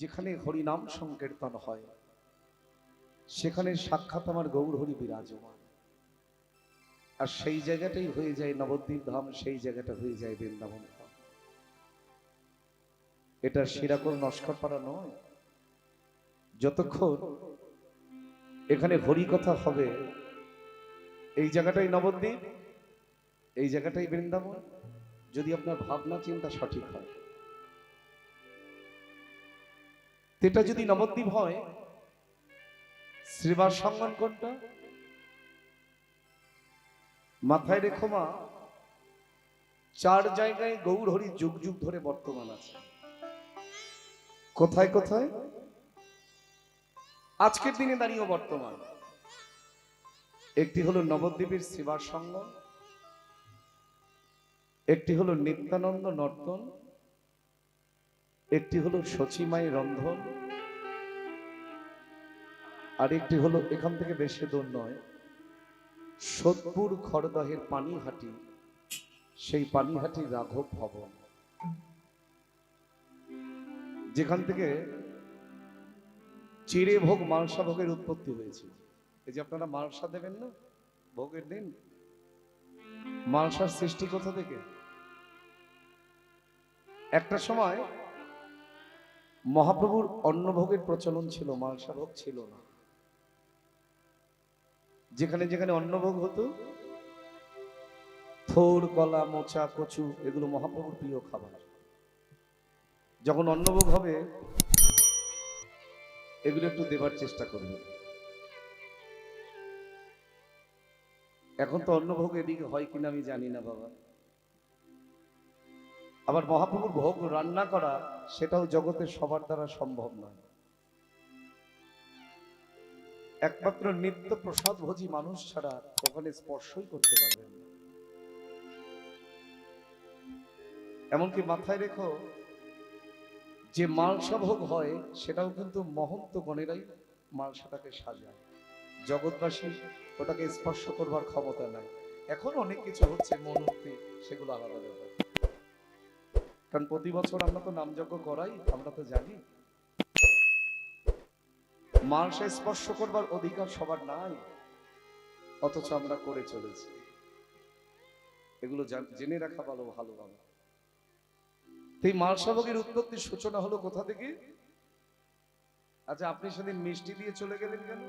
যেখানে হরিনাম সংকীর্তন হয় সেখানে সাক্ষাৎ আমার গৌর হরি বিরাজমান। আর সেই জায়গাটাই হয়ে যায় নবদ্বীপ ধাম, সেই জায়গাটা হয়ে যায় বৃন্দাবন ধাম। এটা শিরাকোল নস্করপাড়া নয়। যতক্ষণ এখানে হরি কথা হবে এই জায়গাটাই নবদ্বীপ, এই জায়গাটাই বৃন্দাবন, যদি আপনার ভাবনা চিন্তা সঠিক হয়। এটা যদি নবদ্বীপ হয়, শ্রীবাস সঙ্গন কোনটা? মাথায় রেখো মা, 4 জায়গায় গৌর হরি যুগ যুগ ধরে বর্তমান আছে। কোথায় কোথায়? আজকের দিনে দাঁড়িয়েও বর্তমান। একটি হলো নবদ্বীপের শ্রীবাস সঙ্গম, একটি হলো নিত্যানন্দ নর্তন, একটি হলো সচিমাই রন্ধন, আর একটি হলো এখান থেকে বেশি দূর নয়, সোদপুর খড়দহের পানিহাটি, সেই পানিহাটি রাঘব ভবন, যেখান থেকে চিড়ে ভোগ মালসা ভোগের উৎপত্তি হয়েছে। এই যে আপনারা মালসা দেবেন না ভোগের দিন, মালসার সৃষ্টি কোথা থেকে? একটা সময় মহাপ্রভুর অন্নভোগের প্রচলন ছিল, মালসা ভোগ ছিল না। যেখানে যেখানে অন্নভোগ হতো, থোর, কলা, মোচা, কচু, এগুলো মহাপ্রভুর প্রিয় খাবার। যখন অন্নভোগ হবে এগুলো একটু দেবার চেষ্টা করবে। এখন তো অন্নভোগ এদিকে হয় কিনা আমি জানি না বাবা। আবার মহাপ্রভুর ভোগ রান্না করা সেটাও জগতের সবার দ্বারা সম্ভব নয়। একমাত্র নিত্য প্রসাদ ভোজী মানুষ ছাড়া ওখানে স্পর্শই করতে পারবেন না। এমনকি মাথায় রেখো, যে মালসা ভোগ হয় সেটাও কিন্তু মহন্ত গণেরাই মালসাটাকে সাজায়। জগৎবাসী ওটাকে স্পর্শ করবার ক্ষমতা নাই। এখন অনেক কিছু হচ্ছে মনোক্তি, সেগুলো আলাদা ব্যাপার। কারণ প্রতি বছর আমরা তো নামযজ্ঞ করাই, আমরা তো জানি মালসা স্পর্শ করবার অধিকার সবার নাই, অথচ আমরা করে চলেছি। এগুলো জেনে রাখা ভালো ভালোভাবে। এই মালসা ভোগের উৎপত্তির সূচনা হলো কোথা থেকে? আচ্ছা, আপনি সেদিন মিষ্টি দিয়ে চলে গেলেন কেন?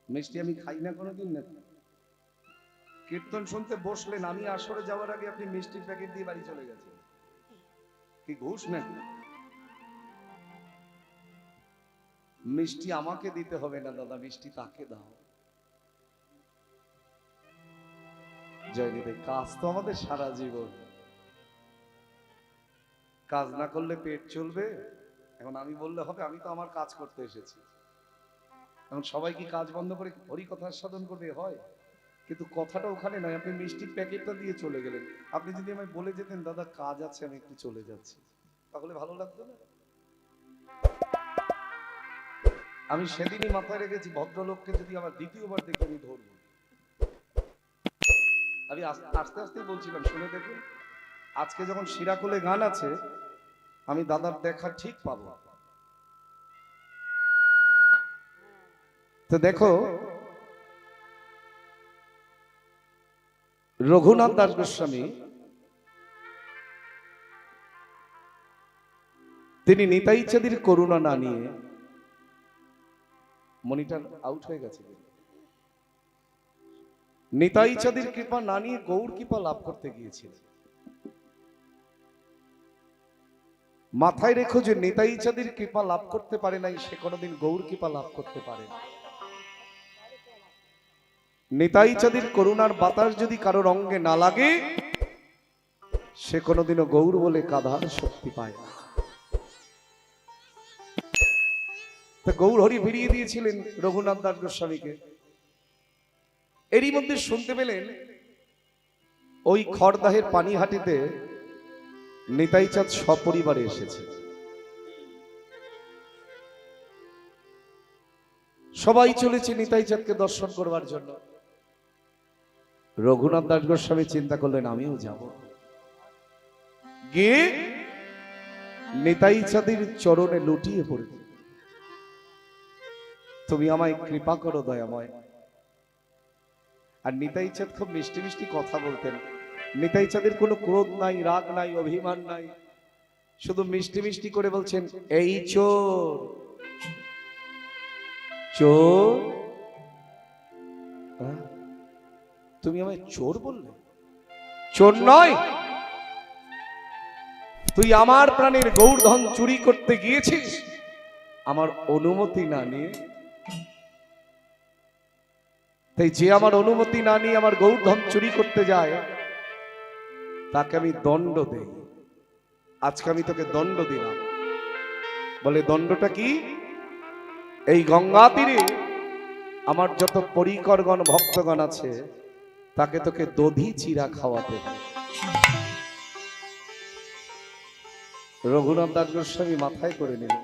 মিষ্টি আমি খাই না কোনোদিন না। কীর্তন শুনতে বসলেন, আমি আসরে যাওয়ার আগে আপনি মিষ্টির প্যাকেট দিয়ে বাড়ি চলে গেছেন। কি ঘুষ নাকি? মিষ্টি আমাকে দিতে হবে না দাদা, মিষ্টি তাকে দাও। জয়নিধি, কাজ তো আমাদের সারা জীবন, কাজ না করলে পেট চলবে? এখন আমি বললে হবে? আমি তো আমার কাজ করতে এসেছি। এখন সবাই কি কাজ বন্ধ করে হরি কথা সাধন করবে? হয়, কিন্তু কথাটা ওখানে নয়। আপনি মিষ্টির প্যাকেটটা দিয়ে চলে গেলেন। আপনি যদি আমায় বলে যেতেন দাদা কাজ আছে আমি একটু চলে যাচ্ছি, তাহলে ভালো লাগতো না? আমি সেদিনই মাথায় রেখেছি, ভদ্রলোককে যদি আমার দ্বিতীয়বার দেখে আমি ধরবো। আমি আস্তে আস্তে বলছিলাম, শুনে দেখুন। আজকে যখন শিরাকুলে গান আছে, আমি দাদার দেখা ঠিক পাবো। তো দেখো, রঘুনাথ দাস গোস্বামী তিনি নিতাই চাঁদের করুণা না নিয়ে, মনিটর আউট হয়ে গেছে, নিতাই চাঁদের কৃপা না নিয়ে গৌর কৃপা লাভ করতে গিয়েছিলেন। মাথায় রেখো যে নিতাই চাঁদের কৃপা লাভ করতে পারে নাই, সে কোনোদিন গৌর কৃপা লাভ করতে পারে না। নিতাই চাঁদের করুণার বাতাস যদি কারোর অঙ্গে না লাগে, সে কোনোদিনও গৌর বলে কাঁধার শক্তি পায় না। তা গৌর হরি ফিরিয়ে দিয়েছিলেন রঘুনাথ দাস গোস্বামীকে। এরই মধ্যে শুনতে পেলেন ওই খড়দাহের পানিহাটিতে নিতাই চাঁদ সপরিবারে এসেছে। সবাই চলেছে নিতাই চাঁদকে দর্শন করবার জন্য। রঘুনাথ দাস গোস্বামী চিন্তা করলেন আমিও যাব। গিয়ে নিতাই চাঁদের চরণে লুটিয়ে পড়ে, তুমি আমায় কৃপা করো দয়াময়। আর নিতাই চাঁদ খুব মিষ্টি মিষ্টি কথা বলতেন। নিতাই চাঁদের কোনো ক্রোধ নাই, রাগ নাই, অভিমান নাই, শুধু মিষ্টি মিষ্টি করে বলছেন, এই চোর চোর, তুমি আমায় চোর বললে? চোর নয়, তুই আমার প্রাণের গৌরধন চুরি করতে গিয়েছিস আমার অনুমতি না নিয়ে। তাই যে আমার অনুমতি না নিয়ে আমার গৌরধন চুরি করতে যায় তাকে আমি দণ্ড দেই। আজকে আমি তোকে দণ্ড দিলাম। বলে দণ্ডটা কি? এই গঙ্গা তীরে আমার যত পরিকরগণ ভক্তগণ আছে তাকে তোকে দধি চিরা খাওয়াতে হবে। রঘুনাথ দাস গোস্বামী মাথায় করে নিল,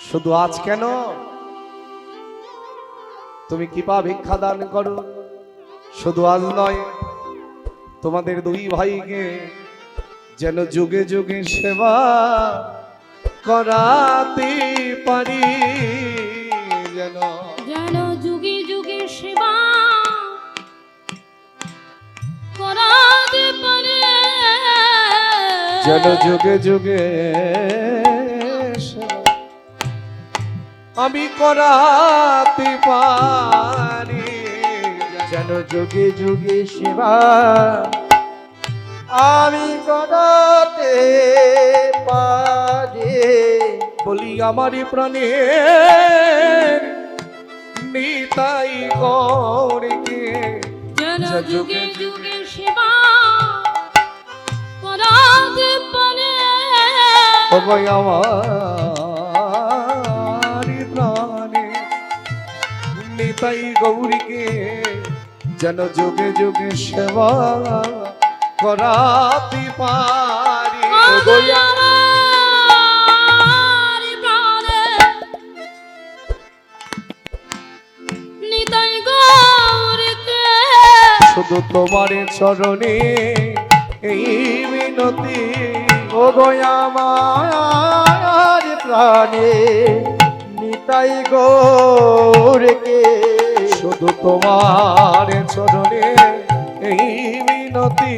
শুধু আজ কেন, তুমি কৃপা ভিক্ষা দান করো। শুধু আজ নয়, তোমাদের দুই ভাইকে যেন যুগে যুগে সেবা করাতে পারি, যেন যেন যুগে যুগে সেবা করাতে পারি, যেন যুগে যুগে সেবা আমি করাতে পারি, যেন যুগে যুগে সেবা আমি করাতে পারি। বলি আমারই প্রাণের নিতাই গৌরকে যেন যুগে যুগে সেবা করাতে পারি, আমারই প্রাণে নিতাই গৌরীকে যেন যুগে যুগে সেবা করাতে পারি। শুধু তোমার চরণে এই মিনতি, ও গো আমার প্রাণে নিতাই গৌরকে, শুধু তোমার চরণে এই মিনতি,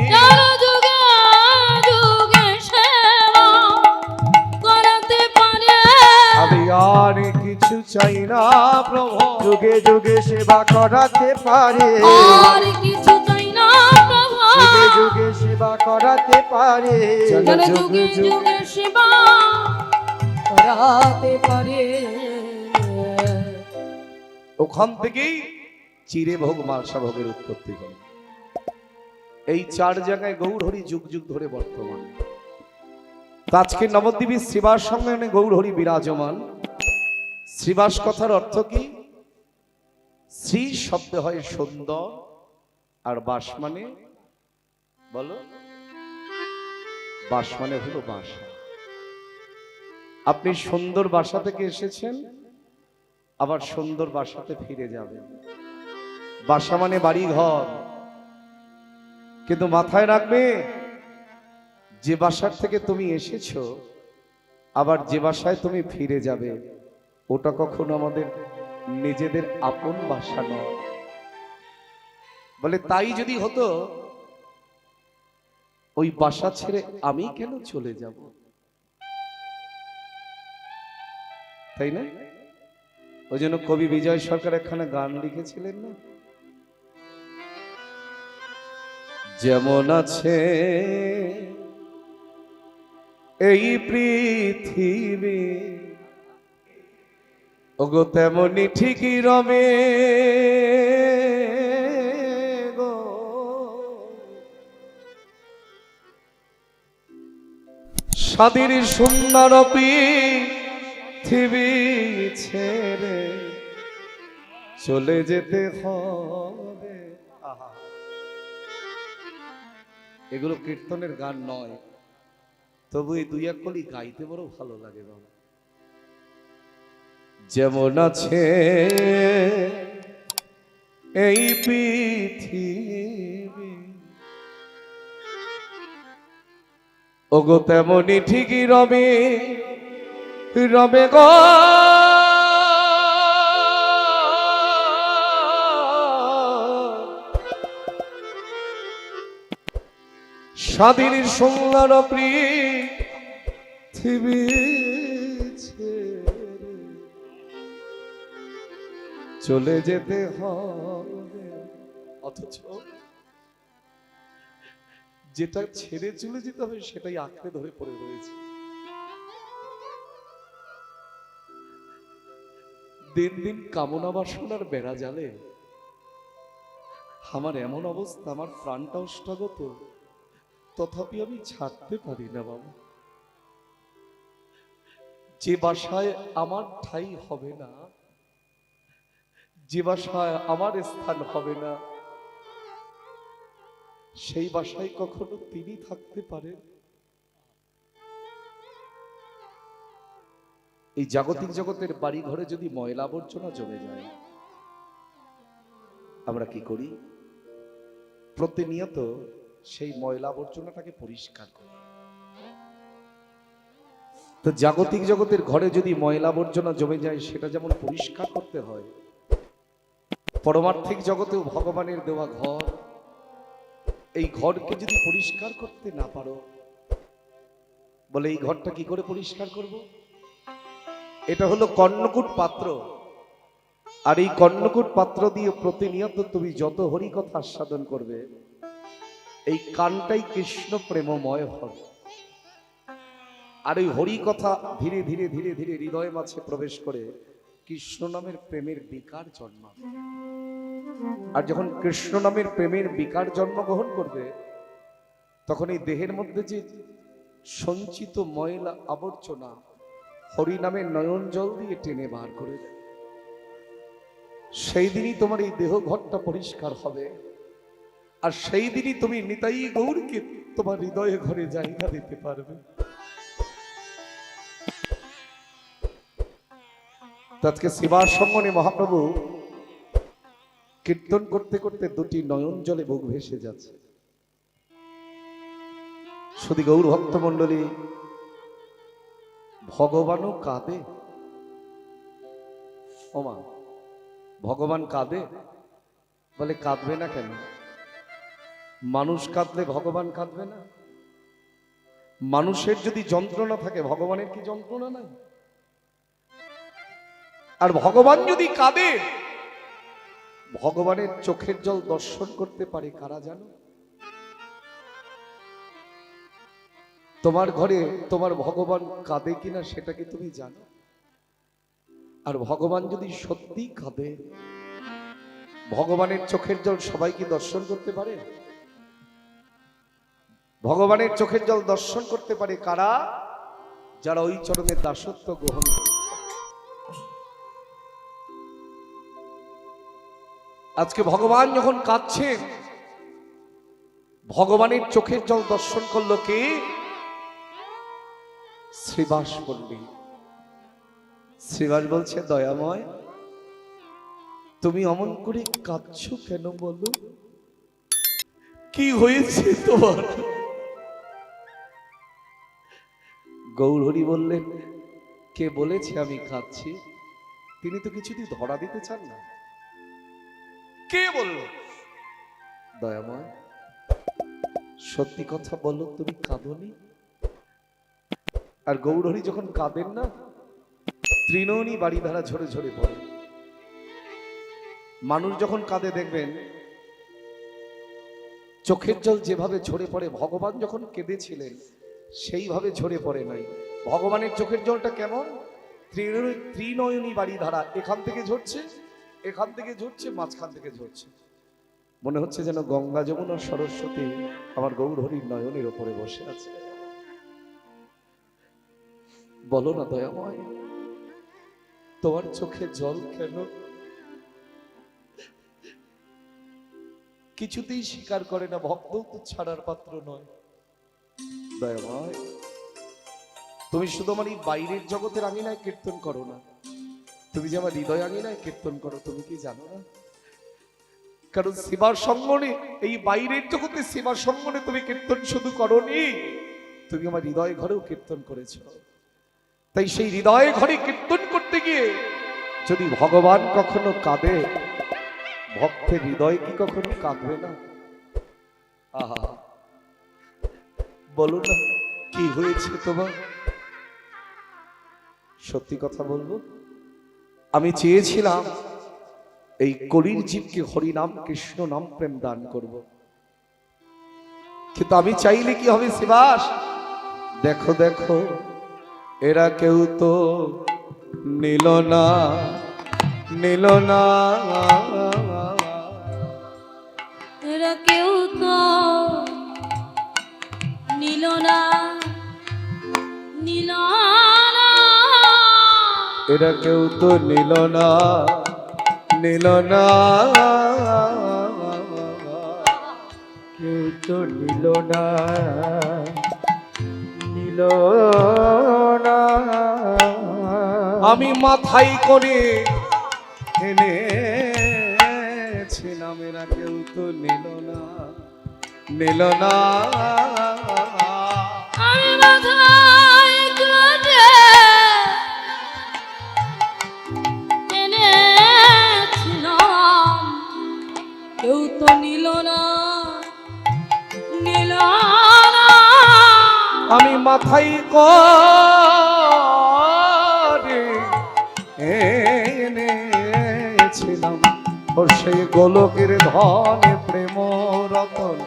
যুগে যুগে সেবা করাতে পারি, আমি আর কিছু চাই না প্রভু। যুগে যুগে সেবা করাতে পারে, আর কিছু চাই না প্রভু, যুগে যুগে সেবা করাতে পারে, যেন যুগে যুগে সেবা করাতে পারে। ওখান থেকেই চিরে ভোগ মালসা ভোগের উৎপত্তি হল। এই চার জায়গায় গৌরহরি যুগ যুগ ধরে বর্তমান। আজকে নবদ্বীপের শ্রীবাস সম্মেলনে গৌরহরি বিরাজমান। শ্রীবাস কথার অর্থ কি? শ্রী শব্দ হয় সুন্দর, আর বাস মানে বলো, বাস মানে হলো বাসা। আপনি সুন্দর বাসা থেকে এসেছেন, আবার সুন্দর বাসাতে ফিরে যাবেন। বাসা মানে বাড়ি ঘর, কিন্তু মাথায় রাখবে যে বাসার থেকে তুমি এসেছো আবার যে বাসায় তুমি ফিরে যাবে ওটা কখনো আমাদের নিজেদের আপন বাসা নয়। বলে তাই যদি হতো ওই বাসা ছেড়ে আমি কেন চলে যাব, তাই না? ওই জন্য কবি বিজয় সরকার একখানা গান লিখেছিলেন না, যেমন আছে এই পৃথিবী ওগো তেমনি ঠিকই রবে গো, স্বাধীর সুন্দর পৃথিবী ছেড়ে চলে যেতে হবে। আহা, এগুলো কীর্তনের গান নয়, তবু এই দুই এক কলি গাইতে বড় ভালো লাগে বাবা। যেমন আছে এই পৃথিবী ওগো তেমনি ঠিকই রবে রবে গো স্বাধীন সোনার পৃথিবী ছেড়ে চলে যেতে হবে, অথচ যেটা ছেড়ে চলে যেতে হবে সেটাই আঁকড়ে ধরে পড়ে রয়েছে। দিন দিন কামনা বাসনার বেড়া জালে আমার এমন অবস্থা, আমার প্রাণটা অষ্টাগত, তথাপি আমি ছাড়তে পারি না বাবা। যে বাসায় আমার ঠাঁই হবে না, যে বাসায় আমার স্থান হবে না, সেই বাসায় কখনো তিনি থাকতে পারেন? এই জাগতিক জগতের বাড়ি ঘরে যদি ময়লা আবর্জনা জমে যায়, আমরা কি করি? প্রতিনিয়ত সেই ময়লা আবর্জনাটাকে পরিষ্কার করি। তো জাগতিক জগতের ঘরে যদি ময়লা আবর্জনা জমে যায়, সেটা যেমন পরিষ্কার করতে হয়, পরমার্থিক জগতেও ভগবানের দেওয়া ঘর, এই ঘরকে যদি পরিষ্কার করতে না পারো, বলে এই ঘরটা কি করে পরিষ্কার করব? এটা হলো কর্ণকুট পাত্র, আর এই কর্ণকুট পাত্র দিয়ে প্রতিনিয়ত তুমি যত হরি কথা আস্বাদন করবে, এই কানটাই কৃষ্ণ প্রেমময় হবে। আর এই হরি কথা ধীরে ধীরে ধীরে ধীরে হৃদয়ের মাঝে প্রবেশ করে কৃষ্ণ নামের প্রেমের বিকার জন্মাবে। আর যখন কৃষ্ণ নামের প্রেমের বিকার জন্মগ্রহণ করবে, তখন এই দেহের মধ্যে যে সঞ্চিত ময়লা আবর্জনা হরি নামের নয়ন জল দিয়ে টেনে বার করে দেবে। সেই দিনই তোমার এই দেহ ঘরটা পরিষ্কার হবে, আর সেই দিনই তুমি নিতাই গৌরকে তোমার হৃদয়ে ঘরে জায়গা দিতে পারবে। আজকে সেবার সঙ্গনে মহাপ্রভু কীর্তন করতে করতে দুটি নয়ন জলে বুক ভেসে যাচ্ছে। শুধু গৌর ভক্ত মন্ডলী, ভগবানও কাঁদে। ওমা, ভগবান কাঁদে? বলে কাঁদবে না কেন? মানুষ কাঁদলে ভগবান কাঁদবে না? মানুষের যদি যন্ত্রণা থাকে, ভগবানের কি যন্ত্রণা নাই? আর ভগবান যদি কাঁদে, ভগবানের চোখের জল দর্শন করতে পারে কারা জানো? তোমার ঘরে তোমার ভগবান কাঁদে কিনা সেটা কি তুমি জানো? আর ভগবান যদি সত্যি কাঁদে, ভগবানের চোখের জল সবাই কি দর্শন করতে পারে? ভগবানের চোখের জল দর্শন করতে পারে কারা? যারা ওই চরণের দাসত্ব গ্রহণ করে। আজকে ভগবান যখন কাঁদছেন, ভগবানের চোখের জল দর্শন করলো কে? শ্রীবাস পল্লী। শ্রীবাস বলছে, দয়াময় তুমি অমন করে কাঁদছো কেন বলো? কি হয়েছে তোমার? গৌরহরি বললেন, কে বলেছে আমি কাঁদছি? তিনি তো কিছুতেই ধরা দিতে চান না। কে বলল? দয়াময় সত্যি কথা বলো, তুমি কাঁদোনি? আর গৌরহরি যখন কাঁদেন না, তৃণনী বাড়ি ধারা ঝরে ঝরে পড়ে। মানুষ যখন কাঁদে দেখবেন চোখের জল যেভাবে ঝরে পড়ে, ভগবান যখন কেঁদেছিলেন সেইভাবে ঝরে পড়ে নাই। ভগবানের চোখের জলটা কেমন? ত্রিনয়নী বাড়ি ধারা, এখান থেকে ঝরছে, এখান থেকে ঝরছে, মাঝখান থেকে ঝরছে। মনে হচ্ছে যেন গঙ্গা যমুনা সরস্বতী আমার গৌরহরির নয়নের ওপরে বসে আছে। বলো না দয়াময়, তোমার চোখে জল কেন? কিছুতেই স্বীকার করে না, ভক্ত তো ছাড়ার পাত্র নয়। দয়াময় তুমি শুধু আমার এই বাইরের জগতের আঙিনায় কীর্তন করো না, তুমি যে আমার হৃদয় আঙিনায় কীর্তন করো, তুমি কি জানো না? কারণ সেবার সঙ্গনে, এই বাইরের জগতে সেবার সঙ্গনে তুমি কীর্তন শুধু করনি, তুমি আমার হৃদয় ঘরেও কীর্তন করেছ। তাই সেই হৃদয় ঘরে কীর্তন করতে গিয়ে যদি ভগবান কখনো কাঁদে, ভক্তের হৃদয় কি কখনো কাঁদবে না? আহা, বলো না কি হয়েছে তোমার? সত্যি কথা বলবো, আমি চেয়েছিলাম এই কলির জীবকে হরিনাম কৃষ্ণ নাম প্রেম দান করব, কিন্তু আমি চাইলে কি হবে শিবাস? দেখো দেখো, এরা কেউ তো নিল না, নিল না, এরা কেউ তো নিল না, নিল না, এরা কেউ তো নিল না, নিল না, কেউ তো নিল না, নিল না। আমি মাথায় করে এনেছিলাম, এরা কেউ তো নিল না, নিল না। আমি মাথায় করে এনেছিলাম, কেউ তো নিল না, নিল না। আমি মাথায় করে এনেছিলাম ওর সেই গোলকের ধন প্রেম রতন,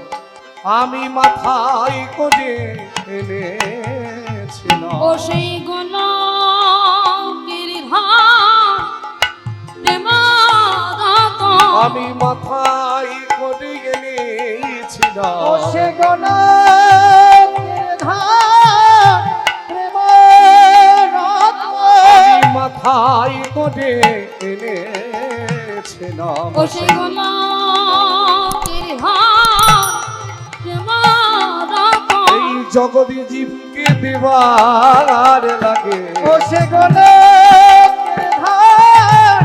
আমি মাথায় করে এনেছিলাম। ও সেই গোলকের ধান প্রেম রতন, আমি মাথায় করে এনেছিলাম। ও সে গণের ধান প্রেমের রত্ন, আমি মাথায় করে এনেছিলাম। ও সেই গোলকের ধান প্রেম রতন, এই জগৎ জীবকে দেবার লাগে, ও সে গণের ধান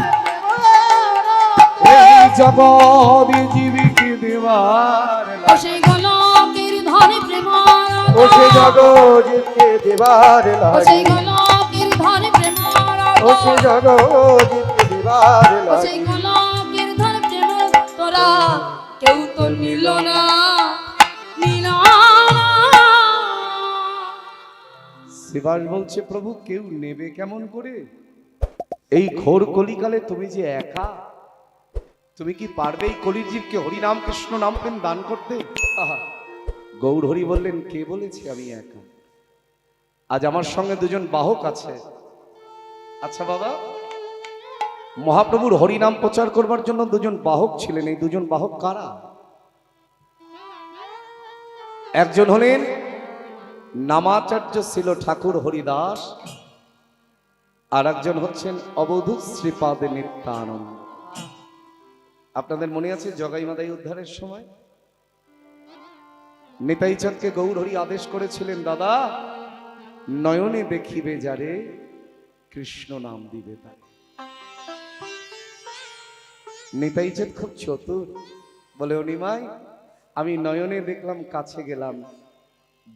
এই প্রেমের জগৎ জীবকে দেবার ও লাগে। সেই গোলকের ধান প্রেম ও সে রতন, জগৎকে দেবার ও সেই লাগে, গোলকের ধান প্রেম ও সে রতন, জগৎকে দেবার ও সেই লাগে। গোলকের ধান প্রেম তোরা কেউ তো নিল না, নিল না। শিবাস বলছে, প্রভু কেউ নেবে কেমন করে? এই ঘোর কলিকালে তুমি যে একা, তুমি কি পারবে এই কলির জীবকে হরিনাম কৃষ্ণ নাম প্রেম দান করতে? আহা, গৌর হরি বললেন, কে বলেছে আমি একা? আজ আমার সঙ্গে দুজন বাহক আছে। আচ্ছা বাবা, মহাপ্রভুর হরিনাম প্রচার করবার জন্য দুজন বাহক ছিলেন। এই দুজন বাহক কারা? একজন হলেন নামাচার্য ছিল ঠাকুর হরিদাস, আর একজন হচ্ছেন অবধূত শ্রীপাদ নিত্যানন্দ। আপনাদের মনে আছে জগাই মাদাই উদ্ধারের সময় নিতাই চাঁদকে গৌর হরি আদেশ করেছিলেন, দাদা নয়নে দেখিবে যারে কৃষ্ণ নাম দিবে তাকে। নিতাই চাঁদ খুব চতুর, বলে অনিমাই আমি নয়নে দেখলাম, কাছে গেলাম,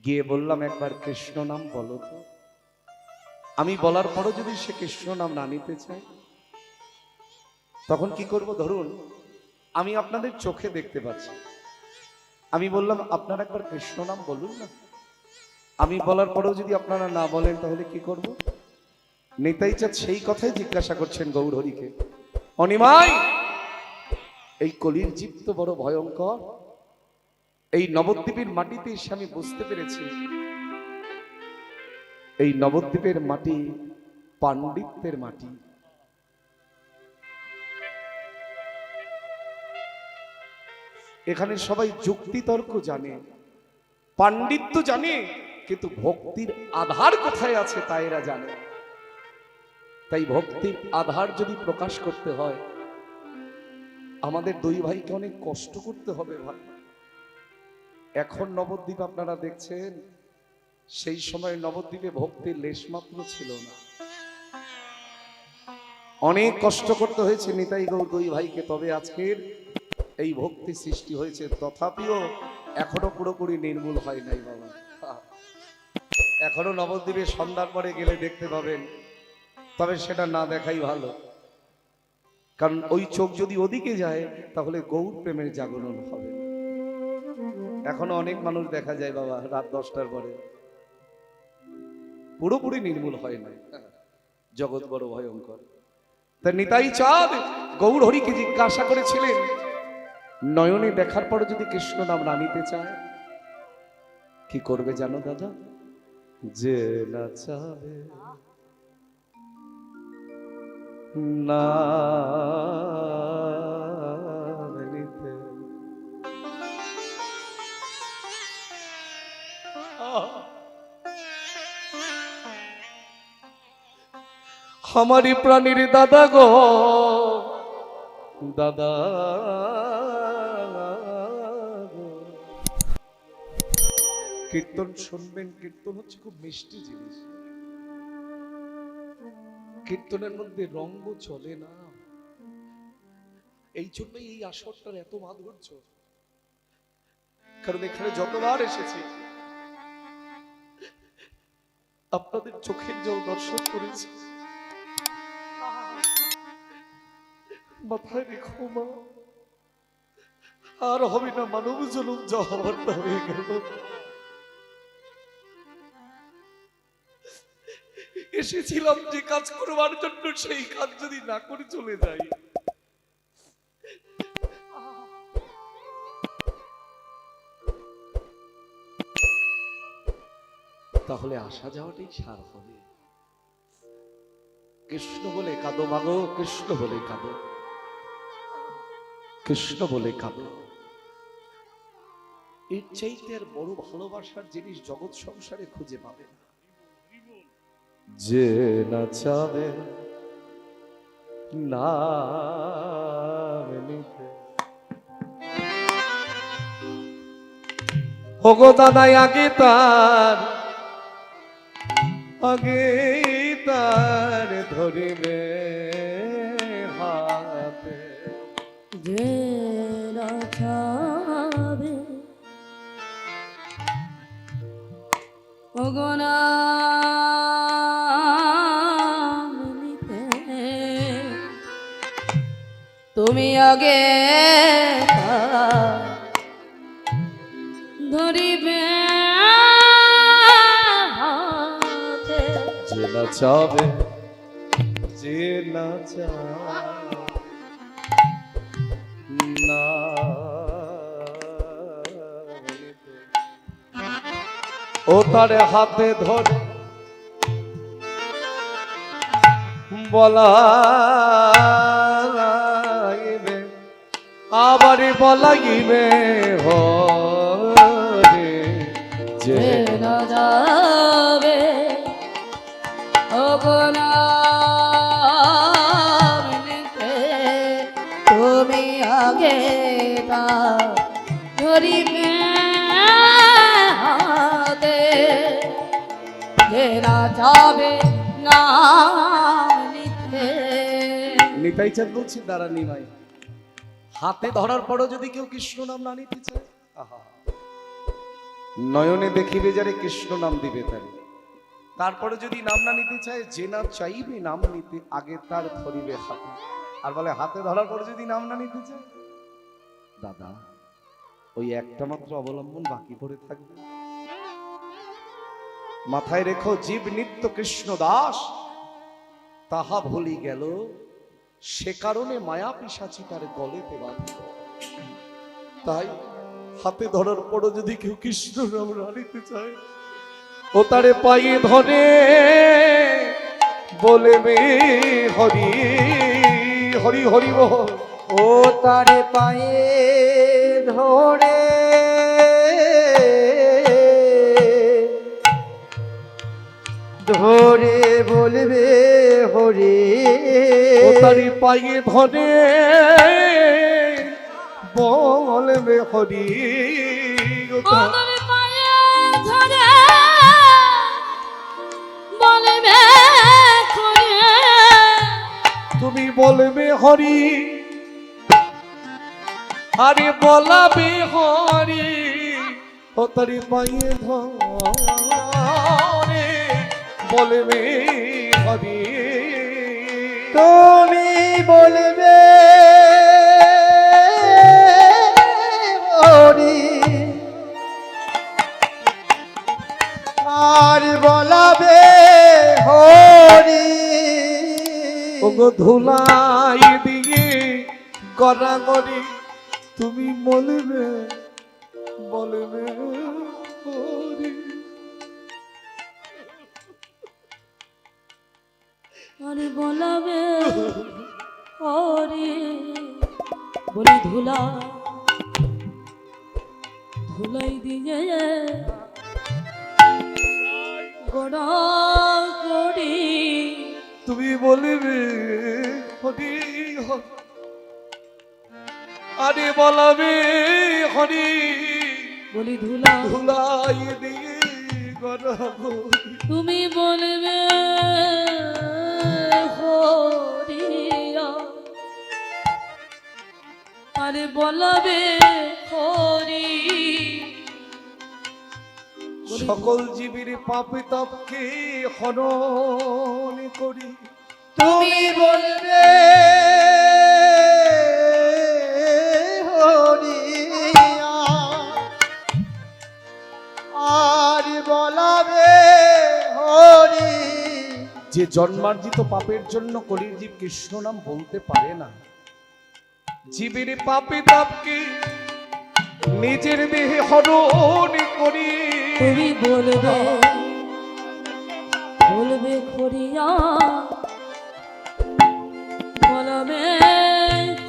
গিয়ে বললাম একবার কৃষ্ণ নাম বলো তো। আমি বলার পরও যদি সে কৃষ্ণ নাম না নিতে চায় তখন কি করব? ধরুন আমি আপনাদের চোখে দেখতে পাচ্ছি, আমি বললাম আপনারা একবার কৃষ্ণ নাম বলুন না। আমি বলার পরেও যদি আপনারা না বলেন তাহলে কি করব? নিতাই চাঁদ সেই কথাই জিজ্ঞাসা করছেন গৌর হরিকে, অনিমাই এই কলির জীব তো বড় ভয়ঙ্কর। এই নবদ্বীপের মাটিতে এসে আমি বুঝতে পেরেছি এই নবদ্বীপের মাটি পাণ্ডিত্যের মাটি। এখানে সবাই যুক্তিতর্ক জানে, পাণ্ডিত্য জানে, কিন্তু ভক্তির আধার কোথায় আছে তা এরা জানে। তাই ভক্তির আধার যদি প্রকাশ করতে হয় আমাদের দুই ভাইকে অনেক কষ্ট করতে হবে ভাই। এখন নবদ্বীপ আপনারা দেখছেন, সেই সময় নবদ্বীপে ভক্তির লেশমাত্র ছিল না। অনেক কষ্ট করতে হয়েছে নিতাই গৌর দুই ভাইকে, তবে আজকের এই ভক্তি সৃষ্টি হয়েছে। তথাপিও এখনো পুরোপুরি নির্মূল হয় নাই বাবা। এখনো নবদ্বীপে সন্ধ্যার পরে গেলে দেখতে পাবেন, তবে সেটা না দেখাই ভালো, কারণ ওই চোখ যদি ওদিকে যায় তাহলে গৌর প্রেমের জাগরণ হবে না। এখনো অনেক মানুষ দেখা যায় বাবা রাত 10টার পরে, পুরোপুরি নির্মূল হয় না। জগৎ বড় ভয়ঙ্কর। তা নিতাই চাঁদ গৌর হরিকে জিজ্ঞাসা করেছিলেন, নয়নে দেখার পর যদি কৃষ্ণ নাম না নিতে চায় কি করবে জানো দাদা? যে না চাবে না নিতে। আমারই প্রাণীর দাদা গো দাদা গো। কীর্তন শুনবেন, কীর্তন হচ্ছে খুব মিষ্টি জিনিস। কীর্তনের মধ্যে রঙ্গ চলে না, এই জন্যই এই আসরটার এত মাধুর্য। কারণ এখানে যতবার এসেছি আপনাদের চোখের জল দর্শন করেছি। মাথায় রেখো মা, আর হবে না মানব জনম, যা হবার তা হয়ে গেল। এসেছিলাম যে কাজ করবার জন্য, সেই কাজ যদি না করে চলে যাই, তাহলে আসা যাওয়াটাই সার হবে। কৃষ্ণ বলে কাঁদো মাগো, কৃষ্ণ বলে কাঁদো, কৃষ্ণ বলে কাঁদো। এর চাইতে আর বড় ভালোবাসার জিনিস জগৎ সংসারে খুঁজে পাবে না। যে না চাবে না নিতে। ওগো দাদাই আগে তার ধরিবে হাতে। যে না চাবে ওগো নাম নিতে, তুমি আগে ধরিবে হাতে। যে না চাবে, যে না চাবে না নিতে। ও তার হাতে ধরে বলাইবে, আবারই বলাইবে হরে। যে না যাবে ওগো নাম নিতে, তুমি আগে তা ধরিবে হাতে। যে না যাবে নাম নিতে। নিতাই চাঁদ বলছি দাঁড়া নিমাই, হাতে ধরার পরও যদি কেউ কৃষ্ণ নাম না নিতে চায়, আহা, নয়নে দেখিবে যারে কৃষ্ণ নাম দিবে তারে। তারপরে যদি নাম না নিতে চায়, যে না চাইবে নাম নিতে আগে তার ধরিবে হাতে। আর বলে হাতে ধরার পর যদি নাম না নিতে চায়, দাদা ওই একটা মাত্র অবলম্বন বাকি পড়ে থাকবে। মাথায় রেখো, জীব নিত্য কৃষ্ণ দাস, তাহা ভুলি গেল, সে কারণে মায়া পিশাচি তার গলেতে বাঁধল। তাই হাতে ধরার পরও যদি কেউ কৃষ্ণ নাম রানিতে চায়, ও তারে পায়ে ধরে বলবে হরি হরি হরি বল। ও তারে পায়ে ধরে ধরে বলবে হরি। ও তারে পায়ে ধরে বলবে হরি। ওদের পায়ে ধরে বলবে করে, তুমি বলবে হরি, আরে বলাবে হরি। ও তারে পায়ে ধরে বলবে হরি তুমি বলবে হরি আর বলাবে হরি ওগো ধুলাই দিয়ে করা করি তুমি বলবে বলবে হরি আরে বলাবে হরে বলি ধুলা ধুলাই দিয়ে গোড়া গড়ি তুমি বলবে হরি হরি। আরে বলাবে হরি বলি ধুলা ধুলাই দিয়ে করা করি তুমি বলবে হরিয়া আরে বলবে হরি সকল জীবের পাপে তাপকে হরণ করি তুমি বলবে হরি আর বলাবে হরি যে জন্মার্জিত পাপের জন্য কলির জীব কৃষ্ণ নাম বলতে পারে না জীবের পাপে তাপকে নিজের দেহে হরণ করি তুমি বলবে বলবে খরিয়া বলবে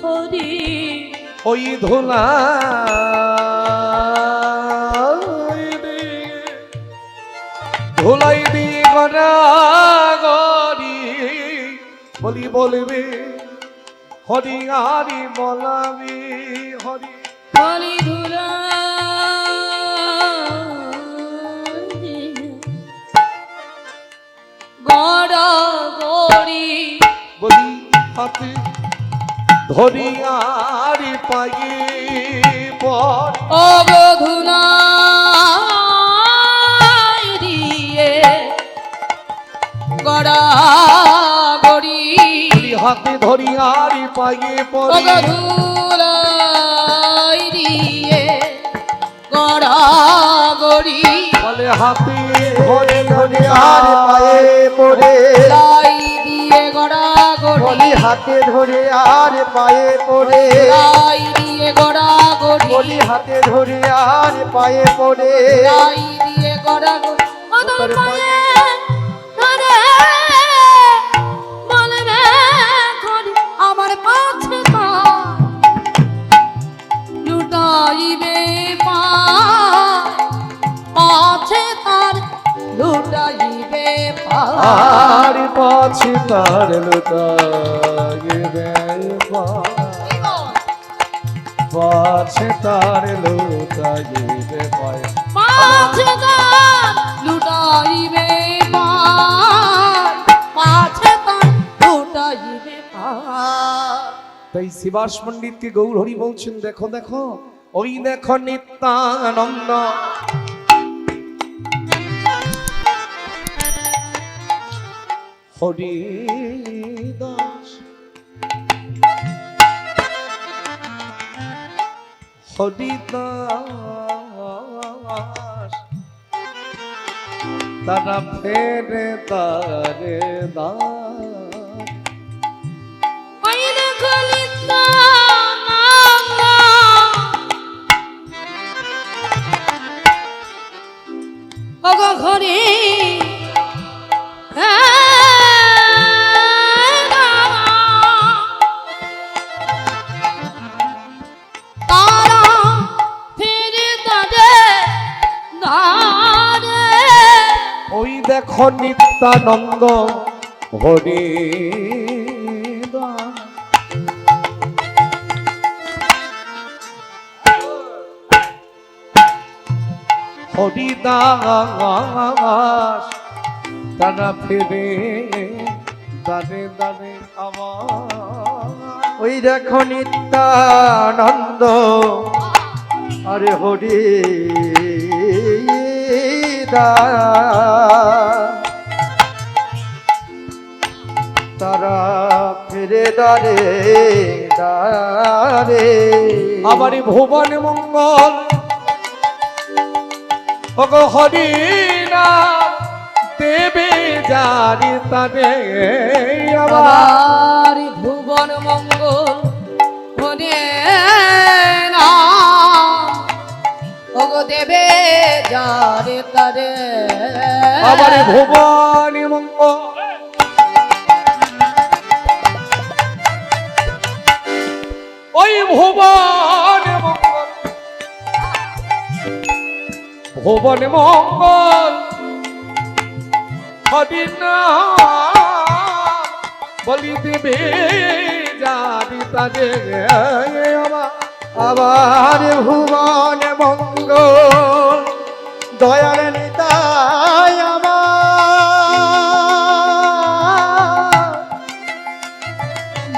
খরি ওই ধোলা ধোলাই দিয়ে গড়া গড়ি বলি বলবে হরি হরি বলাবি হরি বলি ধুলা গড়া গড়ি বলি হাতে ধরি আর পায়ে পর অবধুনা দিয়ে গড়া গড়ি বলি হাতে ধরি আর পায়ে পর অবধুলাই দিয়ে গড়া গড়ি বলে হাতে ধরে ধরে আর পায়ে পড়ে লাই দিয়ে গড়া গড়ি বলি হাতে ধরে আর পায়ে পড়ে লাই দিয়ে গড়া গড়ি বলি হাতে ধরে আর পায়ে পড়ে লাই দিয়ে গড়া গড়ি অদল পায়ে ধরে বলবে খরি আমার পাছে লুটাইবে পাছে তার লুটাইবে আর পাছে তার লুটাইবে পাছে তার লুটাইবে পায় পাছে তার লুটাইবে পাছে তার লুটাইবে তাই শিবাস পণ্ডিতকে গৌর হরি বলছেন দেখো দেখো ওই দেখো নিত্যানন্দ হরি দাস হরি দাস তারা ফেরে তারে দাস ওই দেখো ঘরে তারা ফিরে ওই দেখো নিত্যানন্দ হরি দাস হরিদাস তারা ফিরে দানে দানে আমার ওই দেখো নিত্যানন্দ আরে হরি দাস দারে দারে আমার ভুবন মঙ্গল ওগো হরি নাম দেবে জানি তারে আমার আমার ভুবন মঙ্গল হরে না ওগো দেবে যারে তারে আমার ভুবন মঙ্গল ওই ভুবন মঙ্গল ভুবন মঙ্গল হরি নাম বলি দেবে জানি তারে আমার আবার ভুবন মঙ্গল দয়াল নিতাই আমার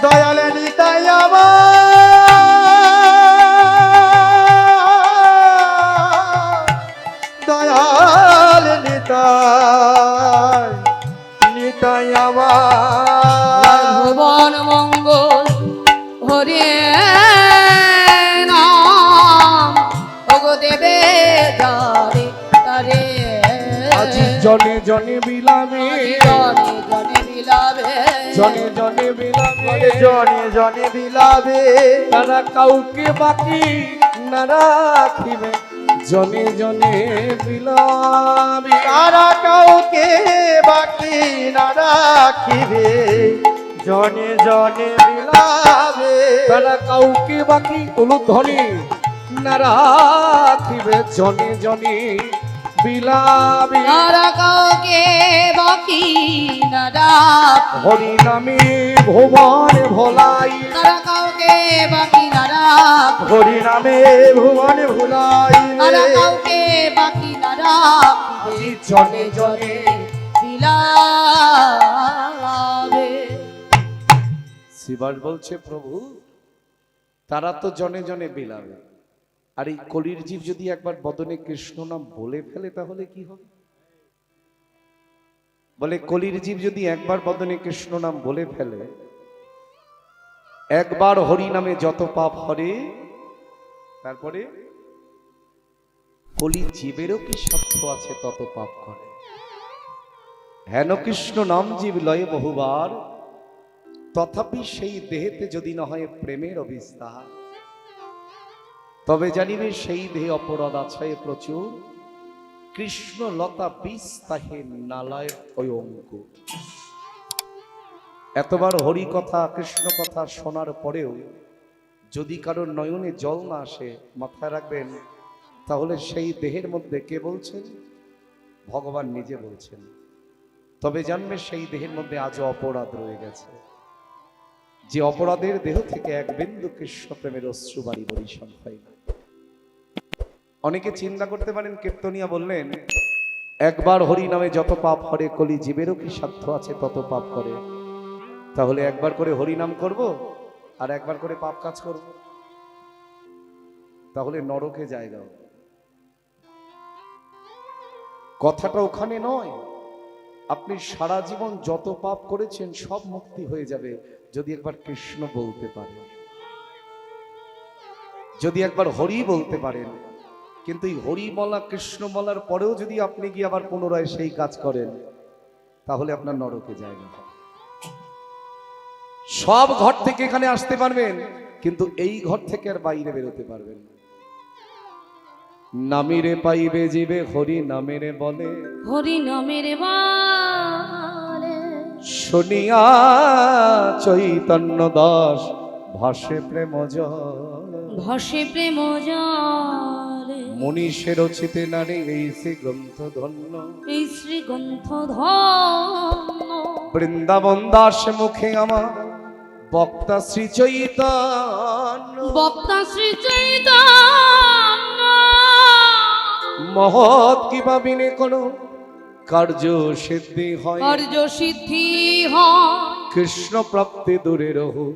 দয়াল নিতাই আমার দয়াল নিতাই নিতাই আমার ভুবন মঙ্গল হরে নাম ওগো দেবে যারে তারে আজি জনে জনে বিলাবে জনে জনে বিলাবে জনে জনে বিলাবে জনে জনে বিলাবে তারা কাউকে বাকি না রাখিবে জনে জনে বিলাবে তারা কাউকে বাকি না রাখিবে জনে জনে বিলাবে তারা কাউকে বাকি উলুধ্বনি না রাখিবে জনে জনে বিলাবে তারা কাউকে বাকি না রাখ হরি নামে ভুবন ভোলাই তারা কাউকে বাকি না রাখ হরি নামে ভুবন ভুলাই তারা কাউকে বাকি না রাখ আজি জনে জনে বিলাবে শিবাস বলছে প্রভু তারা তো জনে জনে বিলাবে আর এই কলির জীব যদি একবার বদনে কৃষ্ণ নাম বলে ফেলে তাহলে কি হবে বলে কলির জীব যদি একবার বদনে কৃষ্ণ নাম বলে ফেলে একবার হরি নামে যত পাপ হরে তারপরে কলি জীবেরও কি সাধ্য আছে তত পাপ করে হেন কৃষ্ণ নাম জীব লয়ে বহুবার তথাপি সেই দেহেতে যদি না হয় প্রেমের অবিস্তার তবে জানিবে সেই দেহে অপরাধ আছে প্রচুর কৃষ্ণ লতা বিষ তাহে নালায় ওই অঙ্কুর এতবার হরি কথা কৃষ্ণ কথা শোনার পরেও যদি কারোর নয়নে জল না আসে মাথায় রাখবেন তাহলে সেই দেহের মধ্যে কে বলছেন ভগবান নিজে বলছেন তবে জানবে সেই দেহের মধ্যে আজও অপরাধ রয়ে গেছে যে অপরাধের দেহ থেকে এক বিন্দু কৃষ্ণ প্রেমের অশ্রু বাড়ি বরিশন হয় না অনেকে চিন্তা করতে পারেন কীর্তনিয়া বললেন একবার হরি নামে যত পাপ হরে কলি জীবেরও কি সাধ্য আছে তত পাপ করে তাহলে একবার করে হরি নাম করব আর একবার করে পাপ কাজ করব তাহলে নরকে জায়গা কথাটা ওখানে নয় আপনি সারা জীবন যত পাপ করেছেন সব মুক্তি হয়ে যাবে যদি একবার কৃষ্ণ বলতে পারেন যদি একবার হরি বলতে পারেন কিন্তু এই হরি বলা কৃষ্ণ বলার পরেও যদি আপনি গিয়ে আবার পুনরায় সেই কাজ করেন তাহলে আপনার নরকে জায়গা হবে সব ঘর থেকে এখানে আসতে পারবেন কিন্তু এই ঘর থেকে আর বাইরে বেরোতে পারবেন না নামিরে পাইবে জীবে হরি নামেরে বলে হরি নামের বারে শুনিয়া চৈতন্য দাস ভাসে প্রেম জল ভাসে প্রেম জলে মনীষের রচিতে নারী এই শ্রী গ্রন্থ ধন্য এই শ্রী গ্রন্থ ধন্য বৃন্দাবন দাস মুখে আমার বক্তা শ্রী চৈতন্য বক্তা শ্রী চৈতন্য মহৎ কি ভাবিনে কোনো কার্য সিদ্ধি হয় কার্য সিদ্ধি হয় কৃষ্ণ প্রাপ্তি দূরে রহু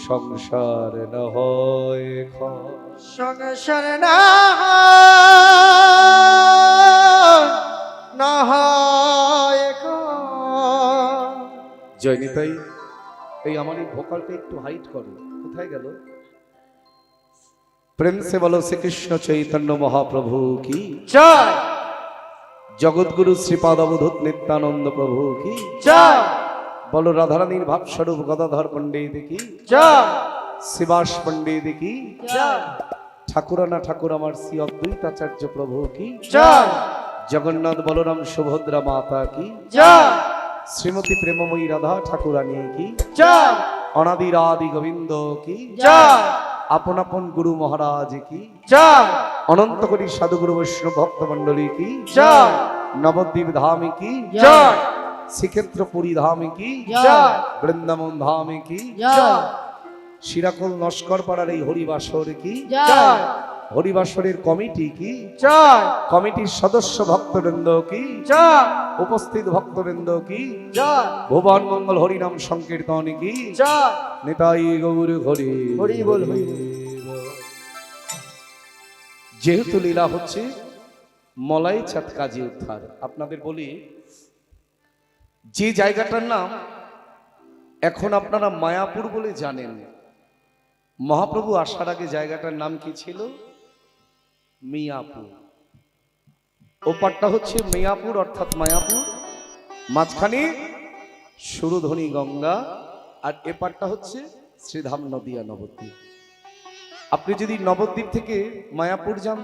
সংসার না হয় ক্ষয়। সংসার না না হয় জয় নিতাই এই আমার এই ভোকালটা একটু হাইট করে, কোথায় গেল? প্রেম সে বলো শ্রীকৃষ্ণ চৈতন্য মহাপ্রভু কি জয় জগৎগুরু শ্রীপাদ অবধূত নিত্যানন্দ প্রভু কি জয় বলো রাধারানীর ভাবস্বরূপ গদাধর পণ্ডিত কি জয় শিবাস পণ্ডিত কি জয় ঠাকুরানা ঠাকুর আমার শ্রী অদ্বৈতাচার্য প্রভু কি জয় জগন্নাথ বলরাম সুভদ্রা মাতা কি জয় শ্রীমতী প্রেমময়ী রাধা ঠাকুরানী কি জয় অনাদির আদি গোবিন্দ কি জয় আপন আপন গুরু মহারাজ কি জয় অনন্ত কোটি সাধুগুরু বৈষ্ণব ভক্ত মন্ডলী কি জয় নবদ্বীপ ধাম কি জয় শ্রীক্ষেত্র পুরী ধাম কি জয় বৃন্দাবন ধাম কি জয় শিরাকুল নস্কর পাড়ার এই হরিবাসর কি জয় হরিবাসরের কমিটি কি জয় কমিটির সদস্য ভক্তবৃন্দ কি জয় উপস্থিত ভক্তবৃন্দ কি জয় ভুবন মঙ্গল হরিনাম সংকীর্তন কি জয় নিতাই গৌর হরি হরি বল, হরি বল। যেহেতু লীলা হচ্ছে মলাই চাঁদ কাজী উদ্ধার, আপনাদের বলি যে জায়গাটার নাম এখন আপনারা মায়াপুর বলে জানেন, মহাপ্রভু আসার আগে জায়গাটার নাম কি ছিল? মিয়াপুর। ওপারটা হচ্ছে মিয়াপুর অর্থাৎ মায়াপুর, মাঝখানে সুরধনী গঙ্গা, আর এপারটা হচ্ছে শ্রীধাম নদিয়া নবদ্বীপ। আপনি যদি নবদ্বীপ থেকে মায়াপুর যান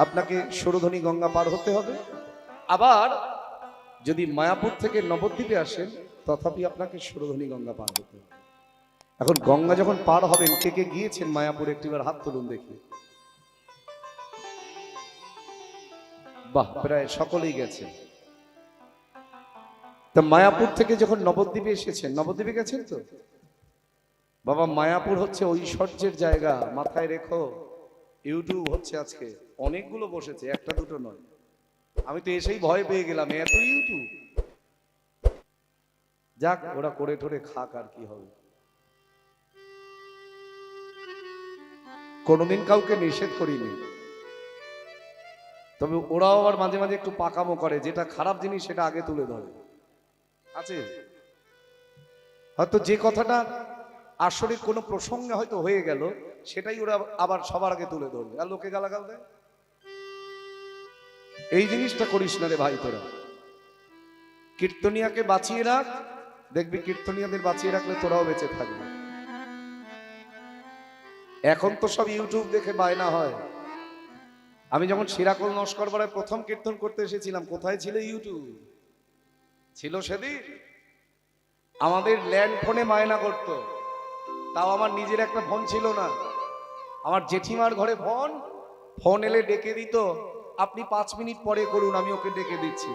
আপনাকে সুরধনী গঙ্গা পার হতে হবে, আবার যদি মায়াপুর থেকে নবদ্বীপে আসেন তথাপি আপনাকে সুরধনী গঙ্গা পার হতে হবে। এখন গঙ্গা যখন পার হবেন, কে কে গিয়েছেন মায়াপুর একটিবার হাত তুলুন দেখি। বাহ, প্রায় সকলেই গেছেন। তা মায়াপুর থেকে যখন নবদ্বীপে এসেছেন, নবদ্বীপে গেছেন তো? বাবা, মায়াপুর হচ্ছে ঐশ্বর্যের জায়গা, মাথায় রেখো। ইউটিউব হচ্ছে আজকে অনেকগুলো বসেছে, একটা দুটো নয়। আমি তো এসেই ভয় পেয়ে গেলাম, এত ইউটিউব। যাক, ওরা করে ঠোরে খাক, আর কি হবে। কোনোদিন কাউকে নিষেধ করিনি, তবে ওরাও আবার মাঝে মাঝে একটু পাকামো করে, যেটা খারাপ জিনিস সেটা আগে তুলে ধরে। আছে হয়তো যে কথাটা আসলে কোনো প্রসঙ্গে হয়তো হয়ে গেল, সেটাই ওরা আবার সবার আগে তুলে ধরবে আর লোকে গালাগাল দেয়। এই জিনিসটা করিস না রে ভাই তোরা। কীর্তনিয়াকে বাঁচিয়ে রাখ, দেখবি কীর্তনিয়াদের বাঁচিয়ে রাখলে তোরাও বেঁচে থাকবে। এখন তো সব ইউটিউব দেখে বায়না হয়। আমি যখন শিরাকুল নস্কর পাড়ায় প্রথম কীর্তন করতে এসেছিলাম, কোথায় ছিল ইউটিউব? ছিল সেদিন আমাদের ল্যান্ড ফোনে বায়না করত, তাও আমার নিজের একটা ফোন ছিল না, আমার জেঠিমার ঘরে ফোন, ফোন এলে ডেকে দিত, আপনি 5 মিনিট পরে করুন, আমি ওকে ডেকে দিচ্ছি।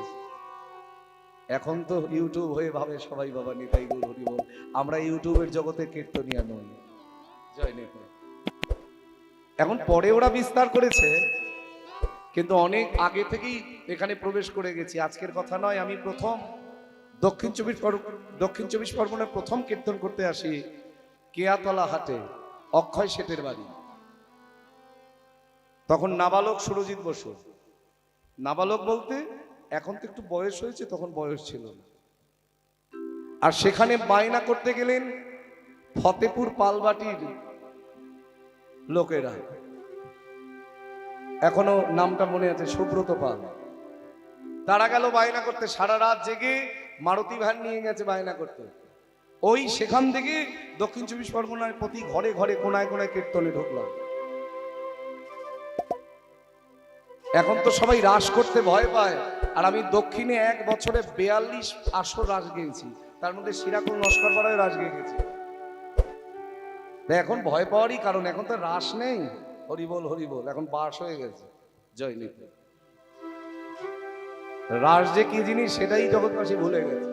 এখন তো ইউটিউব হয়ে ভাবে সবাই বাবা নিতাই গৌর হরি বল, আমরা ইউটিউবের জগতে কীর্তনিয়া নই। জয় নিতাই। এখন পরে ওরা বিস্তার করেছে, কিন্তু অনেক আগে থেকেই এখানে প্রবেশ করে গেছি। আজকের কথা নয়, আমি প্রথম দক্ষিণ চব্বিশ পরগনায় প্রথম কীর্তন করতে আসি কেয়াতলা হাটে, অক্ষয় শেঠের বাড়ি। তখন নাবালক সুরজিৎ বসু। নাবালক বলতে এখন তো একটু বয়স হয়েছে, তখন বয়স ছিল না। আর সেখানে বায়না করতে গেলেন ফতেপুর পালবাটির লোকেরা, এখনো নামটা মনে আছে, সুব্রত পাল। তারা গেল বায়না করতে, সারা রাত জেগে মারুতি ভ্যান নিয়ে গেছে বায়না করতে। ওই সেখান থেকে দক্ষিণ চব্বিশ পরগনায় প্রতি ঘরে ঘরে কোনায় কোনায় কীর্তনে ঢুকলাম। এখন তো সবাই রাস করতে ভয় পায়, আর আমি দক্ষিণে 1 বছরে 42 আসর রাস গেয়েছি, তার মধ্যে শিরাকুল নস্কর পাড়ায় রাস গেয়ে গেছি। এখন ভয় পাওয়ারই কারণ, এখন তো রাস নেই, হরিবল হরিবল, এখন বাস হয়ে গেছে। জয় নিতাই। রাস যে কি জিনিস সেটাই জগৎবাসী ভুলে গেছে।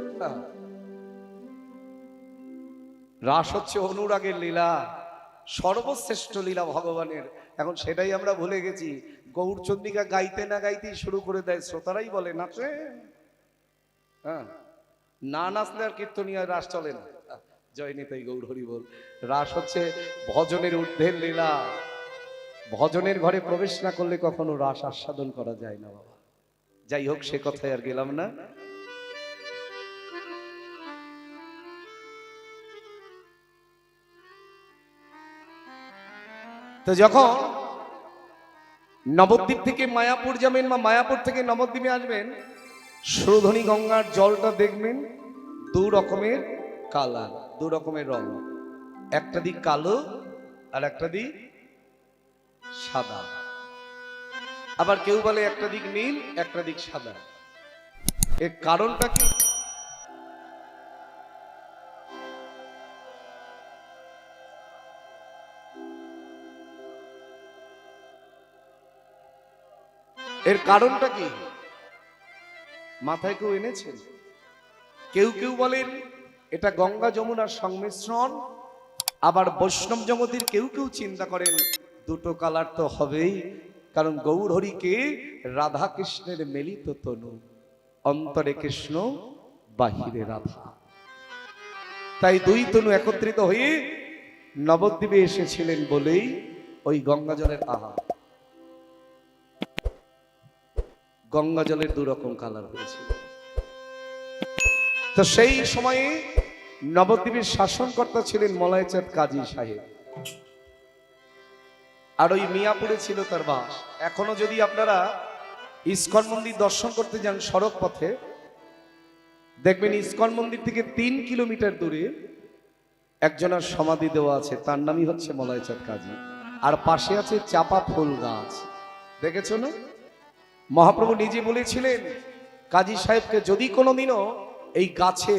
রাস হচ্ছে অনুরাগের লীলা, সর্বশ্রেষ্ঠ লীলা ভগবানের, এখন সেটাই আমরা ভুলে গেছি। গৌরচন্দ্রিকা গাইতে না গাইতেই শুরু করে দেয়, শ্রোতারাই বলে নাচে। হ্যাঁ, না নাচলে আর কীর্তনিয়া রাস চলে না। জয় নিতাই গৌর হরি বল। রাস হচ্ছে ভজনের ঊর্ধ্বের লীলা, ভজনের ঘরে প্রবেশ না করলে কখনো রাস আস্বাদন করা যায় না বাবা। যাই হোক, সে কথায় আর গেলাম না। তো যখন নবদ্বীপ থেকে মায়াপুর যাবেন বা মায়াপুর থেকে নবদ্বীপে আসবেন, সুরধনী গঙ্গার জলটা দেখবেন দু রকমের কালার, দু রকমের রং, একটা দিক কালো আর একটা দিক সাদা। আবার কেউ বলে একটা দিক নীল একটা দিক সাদা। এর কারণটা কি? এর কারণটা কি মাথায় কেউ এনেছেন? কেউ কেউ বলেন এটা গঙ্গা যমুনার সংমিশ্রণ, আবার বৈষ্ণব জগতের কেউ কেউ চিন্তা করেন দুটো কালার তো হবেই, কারণ গৌর হরিকে রাধা কৃষ্ণের মিলিত তনু, অন্তরে কৃষ্ণ বাহিরে রাধা, তাই দুই তনু একত্রিত হয়ে নবদ্বীপে এসেছিলেন বলেই ওই গঙ্গা জলের আহার। গঙ্গা জলের দু রকম কালার হয়েছিল। তো সেই সময়ে নবদ্বীপের শাসনকর্তা ছিলেন মলাইচাঁদ কাজী সাহেব, আর ওই মিয়াপুরে ছিল তার বাস। এখনো যদি আপনারা ইস্কন মন্দির দর্শন করতে যান সড়ক পথে, দেখবেন ইস্কন মন্দির থেকে 3 কিলোমিটার দূরে একজনের সমাধি দেওয়া আছে, তার নামই হচ্ছে মলাইচাঁদ কাজী, আর পাশে আছে চাপা ফুল গাছ। দেখেছো না? মহাপ্রভু নিজে বলেছিলেন কাজী সাহেবকে, যদি কোনোদিনও এই গাছে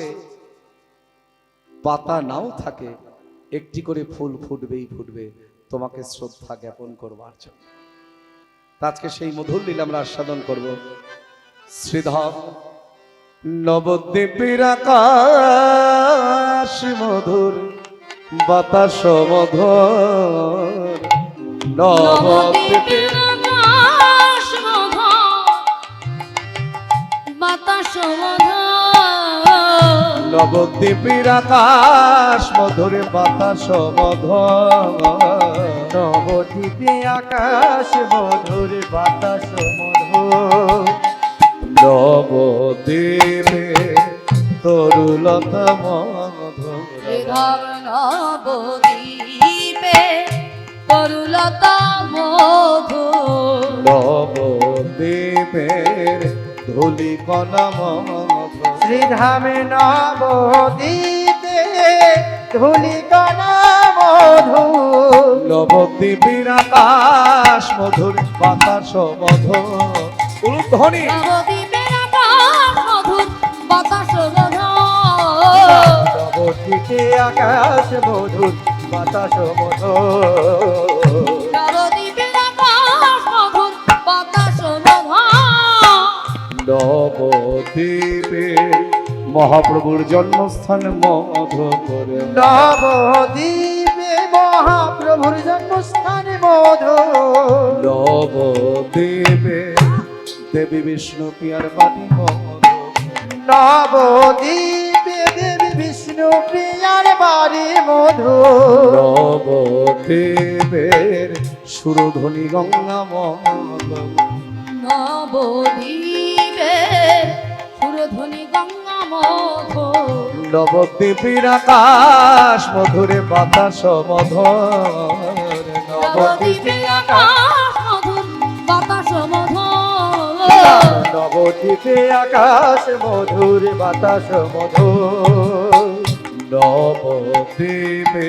পাতা নাও থাকে, একটি করে ফুল ফুটবেই ফুটবে তোমাকে শ্রদ্ধা জ্ঞাপন করবার জন্য। আজকে সেই মধুর লীলা আমরা আস্বাদন করব। শ্রীধর নবদ্বীপের আকাশ মধুর, বাতাস মধুর, নবদ্বীপের আকাশ মধুর, বাতাস মধুর, নবদ্বীপের আকাশ মধুর, বাতাস মধুর, নবদ্বীপে আকাশ মধুর বাতাস মধুর, নবদ্বীপে তরুলতা মধুর, শ্রীধর নবদ্বীপে তরুলতা মধুর, নবদ্বীপের ধূলিকণা মধুর, শ্রীধামে নবদ্বীপে ধূলিকণা মধুর, নবদ্বীপের আকাশ মধুর, বাতাস মধুর, উলুধ্বনি নবদ্বীপের আকাশ মধুর, বাতাস মধুর, নবদ্বীপে আকাশ মধুর বাতাস মধুর, নবদ্বীপের আকাশ মধুর, বাতাস মধুর, নবদ্বীপে মহাপ্রভুর জন্মস্থান মধুর, নবদ্বীপে মহাপ্রভুর জন্মস্থানে মধুর, নবদ্বীপে দেবী বিষ্ণু প্রিয়ার বাণী মধুর, নবদ্বীপে দেবী বিষ্ণু প্রিয়ার বাড়ি মধুর, নবদ্বীপের সুরধ্বনি গঙ্গা মধুর, নবদ্বীপে সুরধ্বনি গঙ্গা মধুর, নবদ্বীপের আকাশ মধুরে, বাতাস মধুর, নবদ্বীপের আকাশ মধুর, বাতাস মধুর, নবদ্বীপে আকাশ মধুর বাতাস মধুর, নবদ্বীপে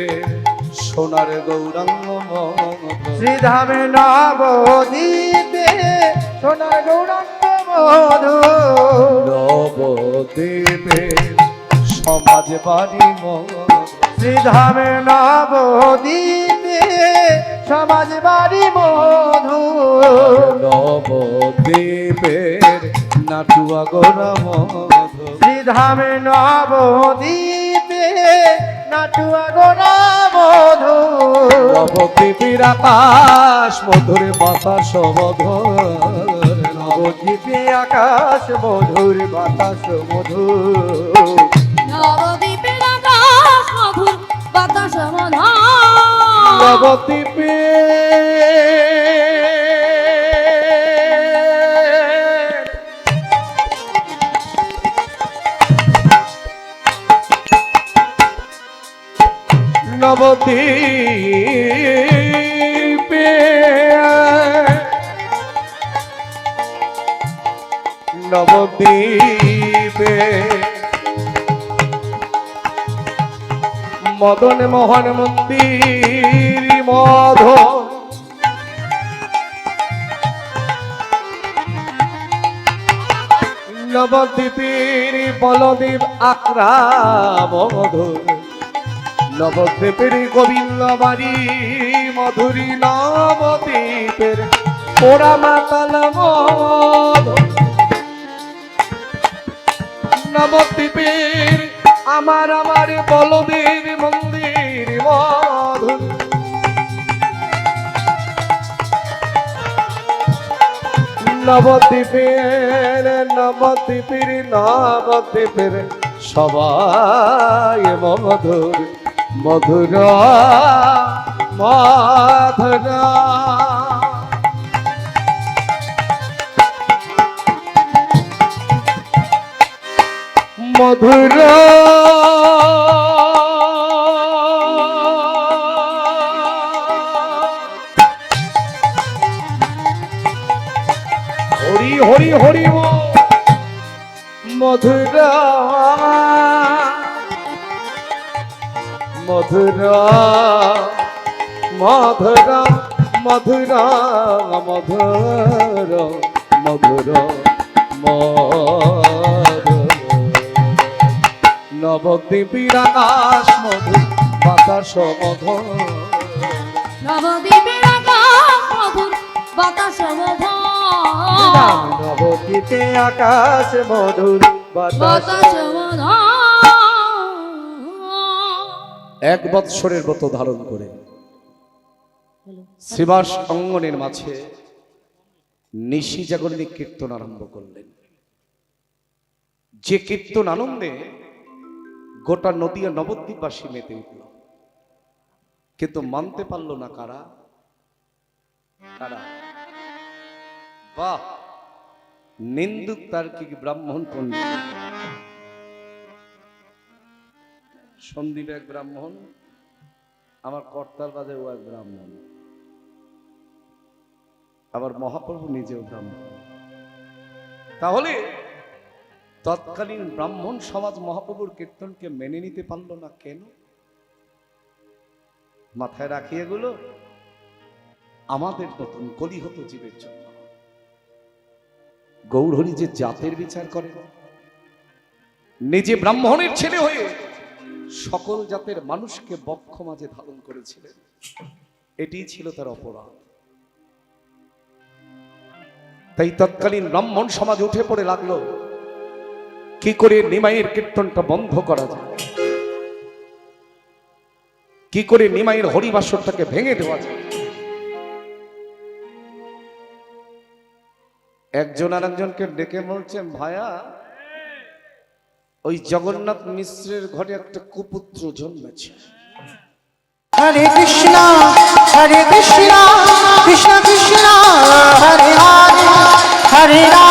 সোনার গৌরাঙ্গ মধুর, শ্রীধামে নবদ্বীপে সোনার গৌরাঙ্গ মধুর, নবদ্বীপে সমাজ বাড়ি মধুর, শ্রীধামে নবদ্বীপে সমাজ বাড়ি মধুর, নবদ্বীপের নাটুয়া গোরা মধুর, শ্রীধামে নবদ্বীপে নাটুয়া গোরা মধুর, নবদ্বীপের আকাশ মধুর, বাতাস মধুর, নবদ্বীপে আকাশ মধুর বাতাস মধুর, নবদ্বীপের আকাশ মধুর, বাতাস মধুর, নবদ্বীপে নবদ্বীপে নবদ্বীপে মদন মোহন মন্দির মধন নবদ্বীপের বলদেব আক্রা মধুর নবদ্বীপের গোবিন্দ বাড়ি মধুরী নবদ্বীপের পোড়া মাতাল মধুর নবদ্বীপের আমার বলদেব মন্দির মধুর নবদ্বীপের সবাই মধুর মধুর মধুর মধুর হরি হরি হরি মধুর মধুর মধুর মধুর মধুর মধুর মধুর নবদ্বীপের আকাশ মধুর বাতাস মধুর নবদ্বীপের আকাশ মধুর বাতাস মধুর নবদ্বীপে আকাশ মধুর বাতাস বাতাস মধুর এক বৎসরের ব্রত ধারণ করে শ্রীবাস অঙ্গনের মাঝে নিশি জাগরণী কীর্তন আরম্ভ করলেন। যে কীর্তন আনন্দে গোটা নদিয়া নবদ্বীপবাসী মেতে উঠল, কিন্তু মানতে পারল না কারা কারা বাহ নিন্দুক তার্কিক ব্রাহ্মণ পণ্ডিত সন্দীপ এক ব্রাহ্মণ, আমার কর্তার বাদে ও এক ব্রাহ্মণ, আবার মহাপ্রভু নিজেও ব্রাহ্মণ। তাহলে তৎকালীন ব্রাহ্মণ সমাজ মহাপ্রভুর কীর্তনকে মেনে নিতে পারল না কেন? মাথায় রাখি এগুলো আমাদের নতুন কলিহত জীবের জন্য। গৌরহরি যে জাতের বিচার করে, নিজে ব্রাহ্মণের ছেলে হয়ে সকল জাতের মানুষকে বক্ষ মাঝে ধারণ করেছিলেন, এটি ছিল তার অপরাধ। তাই তৎকালীন ব্রাহ্মণ সমাজ উঠে পড়ে লাগলো কি করে নিমাইয়ের কীর্তনটা বন্ধ করা যায়, কি করে নিমাইয়ের হরিবাসরটাকে ভেঙে দেওয়া যায়। একজন আর একজনকে ডেকে বলছেন, ভাইয়া ওই জগন্নাথ মিশ্রের ঘরে একটা কুপুত্র জন্মেছে। হরে কৃষ্ণ কৃষ্ণ কৃষ্ণ হরে হরে হরে রাম